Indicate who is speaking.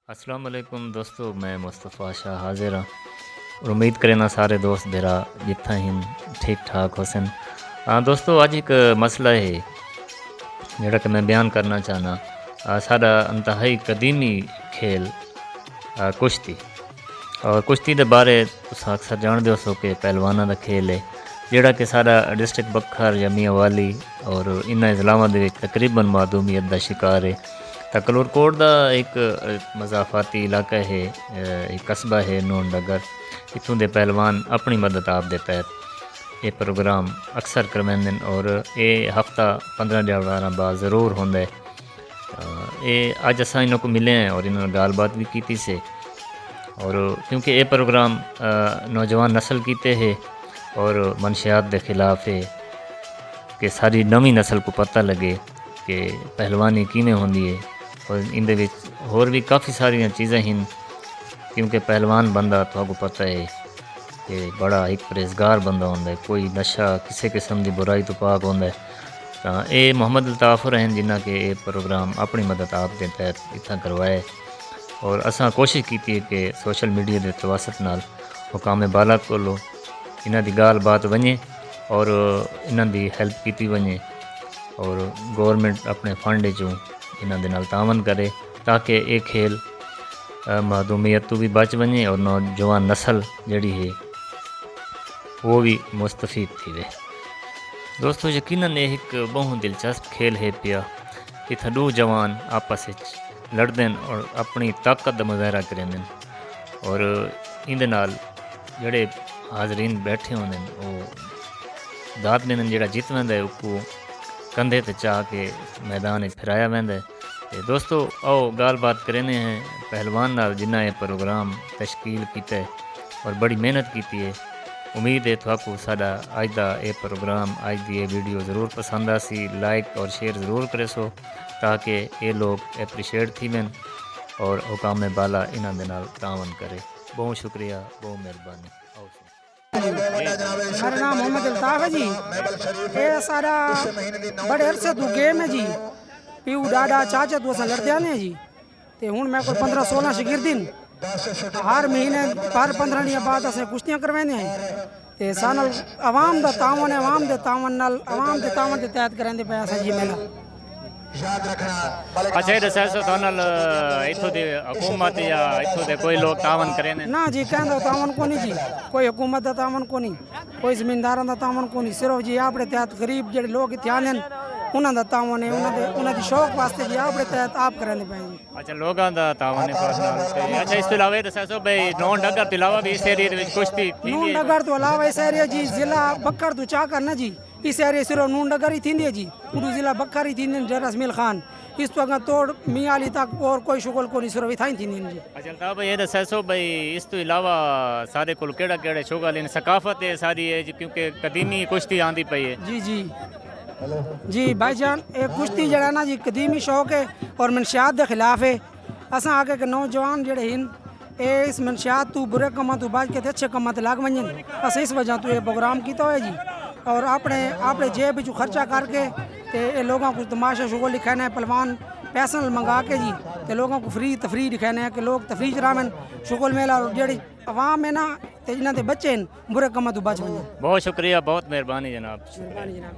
Speaker 1: अस्सलाम वालेकुम दोस्तों, मैं मुस्तफ़ा शाह हाज़िर हाँ और उम्मीद करें सारे दोस्त मेरा जितना ही ठीक ठाक होसन। हाँ दोस्तों, अज एक मसला है जोड़ा कि मैं बयान करना चाहना। साड़ा इंतहाई कदीमी खेल कुश्ती और कुश्ती के बारे तुस अक्सर जानते हो कि पहलवाना का खेल है जोड़ा कि सारा डिस्ट्रिक्ट बखर या मियाँ वाली और इन्होंने इलावा तकरीबन मादूमियत का शिकार है। कलोरकोट का एक मज़ाफाती इलाका है, एक कस्बा है नून डगर। इतों के पहलवान अपनी मदद आप दे तहत ये प्रोग्राम अक्सर करवाते हैं और ये हफ्ता 15 दिन बाद ज़रूर होंगे। ये अज असा इन्हों को मिले हैं और इन्होंने गलबात भी की से और क्योंकि ये प्रोग्राम नौजवान नस्ल कीते है और मनशियात के खिलाफ है कि सारी नवी नस्ल को पता लगे कि पहलवानी किमें होंदी है और इन होर भी काफ़ी सारिया चीज़ें हैं। क्योंकि पहलवान बंदा तो पता है कि बड़ा एक परहेजगार बंदा होंदा है, कोई नशा किसी किस्म की बुराई तो पाक होंदा है। तो ये मोहम्मद अल्ताफ़र हैं जिन्हें कि ये प्रोग्राम अपनी मदद आप के तहत इतना करवाए और असा कोशिश की है कि सोशल मीडिया के तवासत नाल हुकाम बाला को इन्ह की गाल बात वने और इन्ह की हेल्प की वने और गौरमेंट अपने फंड चों इन्ह दे नाल तावन करे ताकि ये खेल मादूमियत तो भी बच वने और नौजवान नस्ल जड़ी है वो भी मुस्तफ़ीद थी वे। दोस्तों यकीनन ये एक बहुत दिलचस्प खेल है पिया। इतना दो जवान आपस लड़ते हैं और अपनी ताकत का मुजाहरा करेंगे और इंदे नाल जड़े हाजरीन बैठे होंगे वो दात देने जोड़ा जीत वेंदा है उसको कंधे ते चाह के मैदान फिराया वेंदा है। तो दोस्तों आओ गाल बात करें हैं पहलवान नाल जिन्हें ये प्रोग्राम तश्कील किया है और बड़ी मेहनत की है। उम्मीद है थोड़ा साडा अज का ये प्रोग्राम अज की ये वीडियो ज़रूर पसंद आसी। लाइक और शेयर ज़रूर करे सो ताकि ये लोग एप्रीशिएट थी वन और हुकाम बाला इन्हों के नाल तावन करे। बहुत शुक्रिया, बहुत मेहरबानी।
Speaker 2: मेरा नाम मोहम्मद अल्ताफ़ है जी। ये सारा बड़े अरसे तू गेम है जी। प्यू डाडा चाचा तो असा लड़ते आने जी। तो हूँ मैं कोई 15-16 शागिर्दिन हर महीने हर 15 दिन बाद असें कुश्तियाँ करवाने हैं। तो सानल आवाम का तावन है, आवाम के तावन नाल आवाम के तावन के तहत करांदे पे असा जी मेला।
Speaker 1: अच्छा ये दसा सो थानल इथों दे हुकूमत या इथों दे कोई लोग तावन करे ने
Speaker 2: ना जी कहंदा तावन को नहीं जी, कोई हुकूमत का तावन को नहीं, कोई जमींदारों का तावन को नहीं, सिर्फ जी अपने तहत गरीब जेडे लोग इत्थे आने उन्होंने तावन है, उन्होंने शौक वास्ते जी अपने तहत आप करांदे पे जी।
Speaker 1: अच्छा लोगों का तावन है। अच्छा इस अलावा दसा सो भाई नौन डगर के अलावा भी इस एरिया दे विच कुश्ती
Speaker 2: नून डगर तो अलावा इस एरिया जी जिला बक्कर तो चा करना जी इस एरिया सिर्फ नून डगर ही थी जी। उर्दू जिला बक्कर ही थी जरस मिल खान इस तो अगर तोड़ मियाली तक और कोई शुगल को नहीं सिर्फ इतना ही थी जी।
Speaker 1: अच्छा अल्ताफ़ भाई ये दसा सो भाई इस तो अलावा सारे को केड़ा केड़े शुगल इन सकाफत है सारी है क्योंकि कदीमी कुश्ती आंदी पई है।
Speaker 2: जी जी जी भाईजान एक कुश्ती जड़ा ना जी कदीमी शौक है और मनशियात के खिलाफ है। असा आगे के नौजवान जड़े हैं ये इस मनशियात तू बुरे कमां तू बाज के अच्छे कमां लग वजन अस इस वजह तो ये प्रोग्राम किया है जी और अपने जेब जो खर्चा करके तो ये लोगों को तमाशा शुगल दिखाना है पहलवान पैसा मंगा के जी तो लोगों को फ्री तफरी दिखाना है कि लोग तफरी चलावन शुगल मेला और जी आवाम है ना तो इन्होंने बच्चे हैं बुरे कमां तो बच वजन।
Speaker 1: बहुत शुक्रिया, बहुत मेहरबानी जनाब।
Speaker 2: मेहरबानी जनाब।